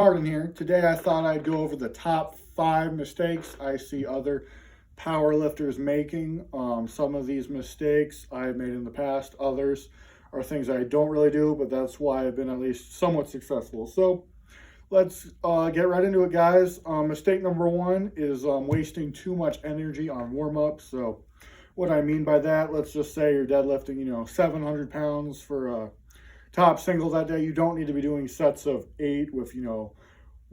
Pardon here. Today I thought I'd go over the top 5 mistakes I see other power lifters making. Some of these mistakes I've made in the past. Others are things I don't really do, but that's why I've been at least somewhat successful. So let's get right into it, guys. Mistake number 1 is wasting too much energy on warm-ups. So what I mean by that, let's just say you're deadlifting, 700 pounds for a top single that day. You don't need to be doing sets of 8 with,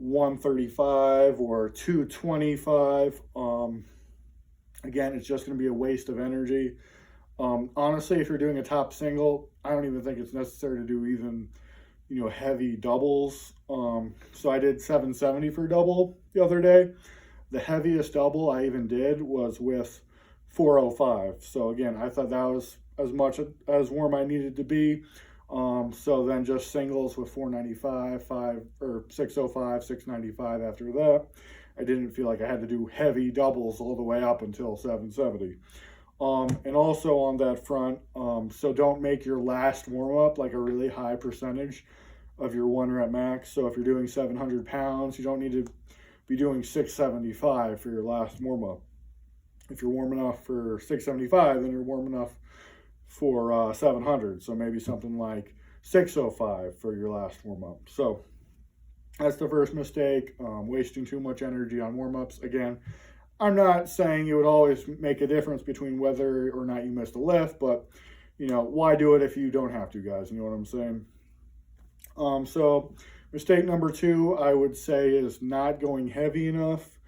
135 or 225. Again, it's just going to be a waste of energy. Honestly, if you're doing a top single, I don't even think it's necessary to do even, heavy doubles. So I did 770 for double the other day. The heaviest double I even did was with 405. So again, I thought that was as much as warm I needed to be. So then just singles with 495, 605, 695 after that. I didn't feel like I had to do heavy doubles all the way up until 770. And also on that front, so don't make your last warm-up like a really high percentage of your 1 rep max. So if you're doing 700 pounds, you don't need to be doing 675 for your last warm-up. If you're warm enough for 675, then you're warm enough for 700. So maybe something like 605 for your last warm-up. So that's the first mistake, wasting too much energy on warm-ups. Again, I'm not saying it would always make a difference between whether or not you missed a lift, but why do it if you don't have to, guys? You know what I'm saying? So mistake number 2, I would say, is not going heavy enough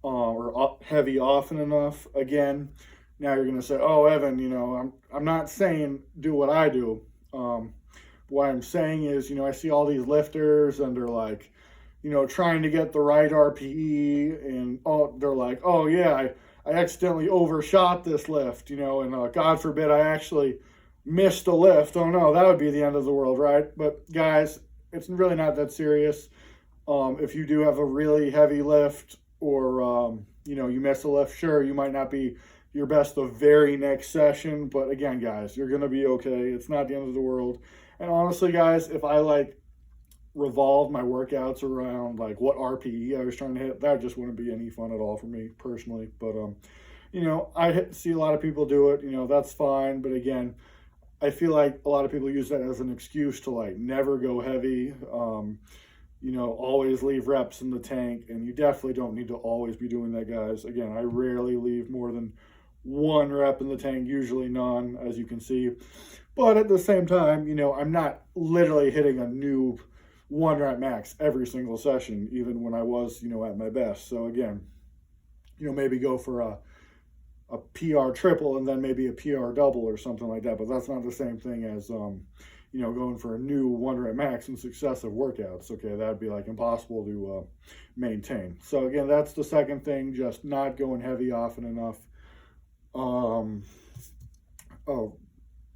or heavy often enough. Again, now you're going to say, oh, Evan, I'm not saying do what I do. What I'm saying is, I see all these lifters and they're like, trying to get the right RPE, and they're like, oh yeah, I accidentally overshot this lift, and God forbid I actually missed a lift. Oh no, that would be the end of the world, right? But guys, it's really not that serious. If you do have a really heavy lift or, you miss a lift, sure, you might not be your best the very next session, but again, guys, you're going to be okay. It's not the end of the world. And honestly, guys, if I revolve my workouts around what RPE I was trying to hit, that just wouldn't be any fun at all for me personally. But I see a lot of people do it. That's fine. But again, I feel like a lot of people use that as an excuse to never go heavy. Always leave reps in the tank, and you definitely don't need to always be doing that, guys. Again, I rarely leave more than 1 rep in the tank, usually none, as you can see. But at the same time, I'm not literally hitting a new 1 rep max every single session, even when I was, at my best. So again, maybe go for a PR triple and then maybe a PR double or something like that. But that's not the same thing as, going for a new 1 rep max in successive workouts. Okay, that'd be impossible to maintain. So again, that's the second thing, just not going heavy often enough.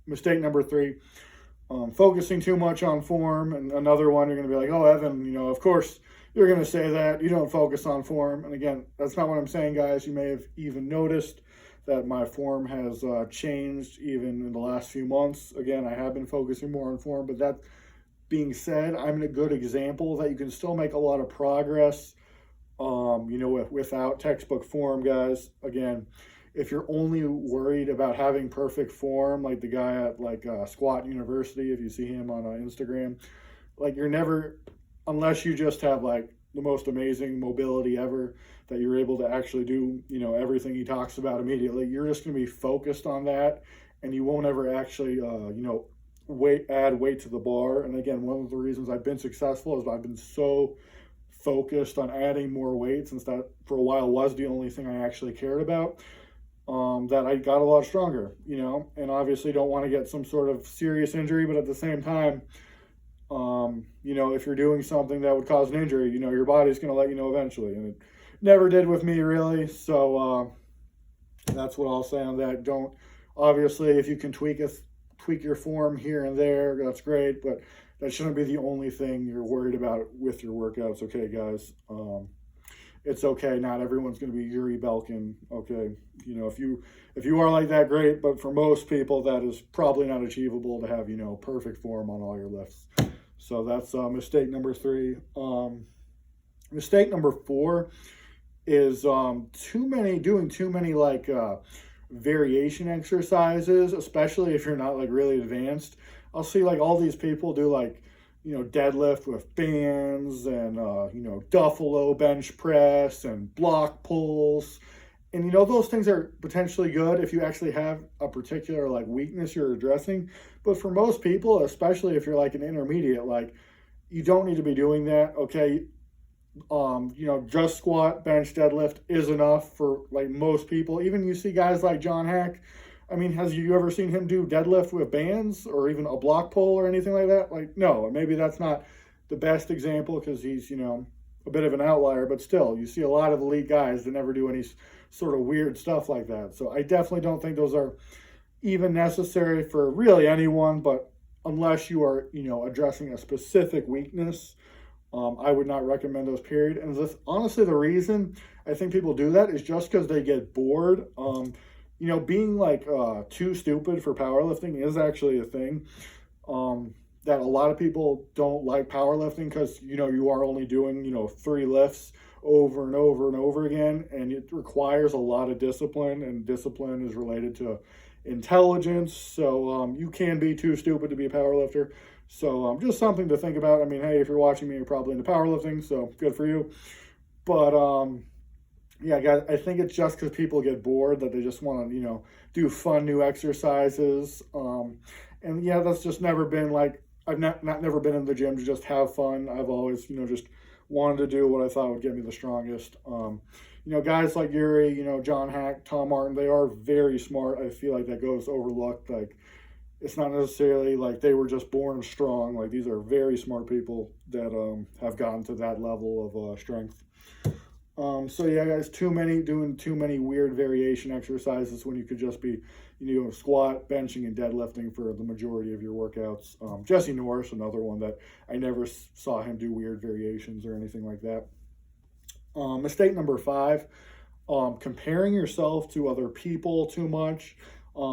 Mistake number 3, focusing too much on form. And another one, you're going to be like, oh, Evan, of course you're going to say that. You don't focus on form. And again, that's not what I'm saying, guys. You may have even noticed that my form has changed even in the last few months. Again, I have been focusing more on form, but that being said, I'm a good example that you can still make a lot of progress, without textbook form, guys. Again, if you're only worried about having perfect form, like the guy at Squat University, if you see him on Instagram, you're never, unless you just have the most amazing mobility ever, that you're able to actually do, everything he talks about immediately. You're just going to be focused on that, and you won't ever actually, add weight to the bar. And again, one of the reasons I've been successful is I've been so focused on adding more weight, since that for a while was the only thing I actually cared about. That I got a lot stronger, and obviously don't want to get some sort of serious injury, but at the same time, if you're doing something that would cause an injury, your body's going to let you know eventually, and it never did with me, really. So that's what I'll say on that. Don't, obviously, if you can tweak your form here and there, that's great, but that shouldn't be the only thing you're worried about with your workouts, okay, guys? It's okay. Not everyone's going to be Yuri Belkin. Okay. If you are like that, great. But for most people, that is probably not achievable to have, perfect form on all your lifts. So that's mistake number 3. Mistake number 4 is doing too many like variation exercises, especially if you're not like really advanced. I'll see like all these people do like, deadlift with bands and, Duffalo bench press and block pulls. And, those things are potentially good if you actually have a particular like weakness you're addressing. But for most people, especially if you're like an intermediate, like you don't need to be doing that. Okay. Just squat, bench, deadlift is enough for like most people. Even you see guys like John Hack. I mean, has you ever seen him do deadlift with bands or even a block pull or anything like that? Like, no, maybe that's not the best example because he's, a bit of an outlier, but still, you see a lot of elite guys that never do any sort of weird stuff like that. So I definitely don't think those are even necessary for really anyone, but unless you are, addressing a specific weakness, I would not recommend those, period. And honestly, the reason I think people do that is just because they get bored. Being like too stupid for powerlifting is actually a thing. That a lot of people don't like powerlifting because, you are only doing, 3 lifts over and over and over again. And it requires a lot of discipline, and discipline is related to intelligence. So you can be too stupid to be a powerlifter. So just something to think about. I mean, hey, if you're watching me, you're probably into powerlifting, so good for you. But yeah, guys, I think it's just because people get bored that they just want to, do fun new exercises. And yeah, that's just never been like, I've never been in the gym to just have fun. I've always, just wanted to do what I thought would get me the strongest. Guys like Yuri, John Hack, Tom Martin, they are very smart. I feel like that goes overlooked. Like, it's not necessarily like they were just born strong. Like, these are very smart people that have gotten to that level of strength. So yeah, guys, doing too many weird variation exercises when you could just be, squat, benching, and deadlifting for the majority of your workouts. Jesse Norris, another one that I never saw him do weird variations or anything like that. Mistake number 5, comparing yourself to other people too much.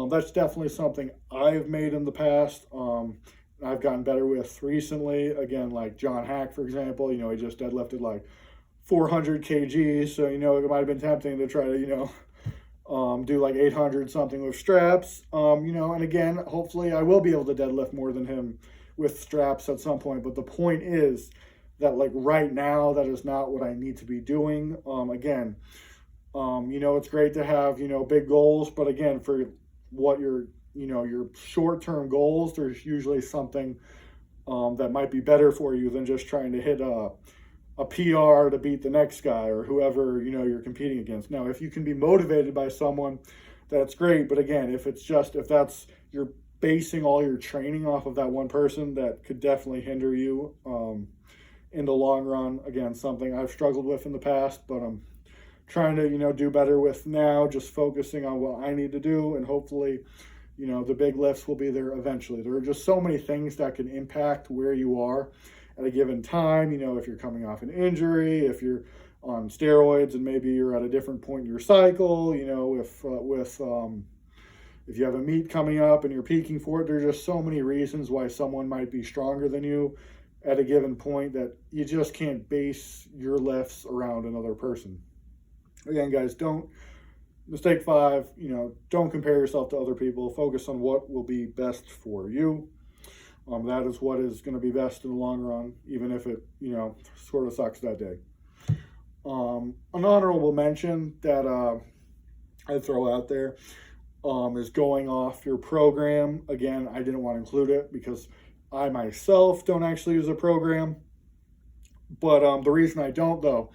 That's definitely something I've made in the past. I've gotten better with recently. Again, like John Hack, for example, he just deadlifted like 400 kgs. So, it might have been tempting to try to, do like 800 something with straps. And again, hopefully I will be able to deadlift more than him with straps at some point. But the point is that like right now, that is not what I need to be doing. Again, it's great to have, big goals, but again, for what your short-term goals, there's usually something that might be better for you than just trying to hit a PR to beat the next guy or whoever, you're competing against. Now, if you can be motivated by someone, that's great. But again, if you're basing all your training off of that one person, that could definitely hinder you in the long run. Again, something I've struggled with in the past, but I'm trying to, do better with now, just focusing on what I need to do. And hopefully, the big lifts will be there eventually. There are just so many things that can impact where you are at a given time. If you're coming off an injury, if you're on steroids and maybe you're at a different point in your cycle, if you have a meet coming up and you're peaking for it, there's just so many reasons why someone might be stronger than you at a given point that you just can't base your lifts around another person. Again, guys, mistake 5, don't compare yourself to other people. Focus on what will be best for you. That is what is going to be best in the long run, even if it, sort of sucks that day. An honorable mention that I'd throw out there is going off your program. Again, I didn't want to include it because I myself don't actually use a program. But the reason I don't, though,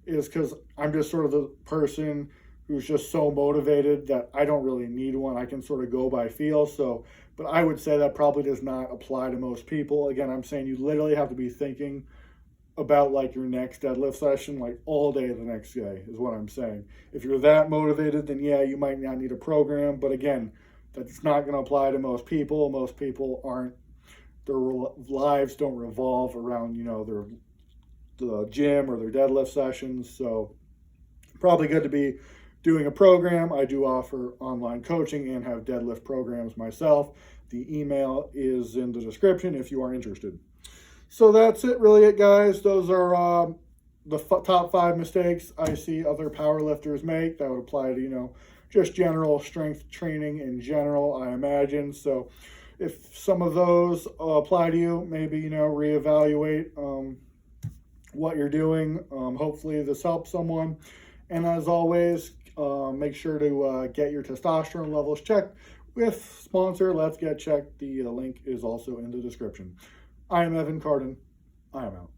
is because I'm just sort of the person who's just so motivated that I don't really need one. I can sort of go by feel. But I would say that probably does not apply to most people. Again, I'm saying you literally have to be thinking about like your next deadlift session like all day the next day is what I'm saying. If you're that motivated, then yeah, you might not need a program. But again, that's not going to apply to most people. Most people their lives don't revolve around, the gym or their deadlift sessions. So probably good to be doing a program. I do offer online coaching and have deadlift programs myself. The email is in the description if you are interested. So that's it, really, guys. Those are the top 5 mistakes I see other powerlifters make. That would apply to, you know, just general strength training in general, I imagine. So if some of those apply to you, maybe, you know, reevaluate what you're doing. Hopefully this helps someone. And as always, make sure to get your testosterone levels checked with sponsor Let's Get Checked. The link is also in the description. I am Evan Carden. I am out.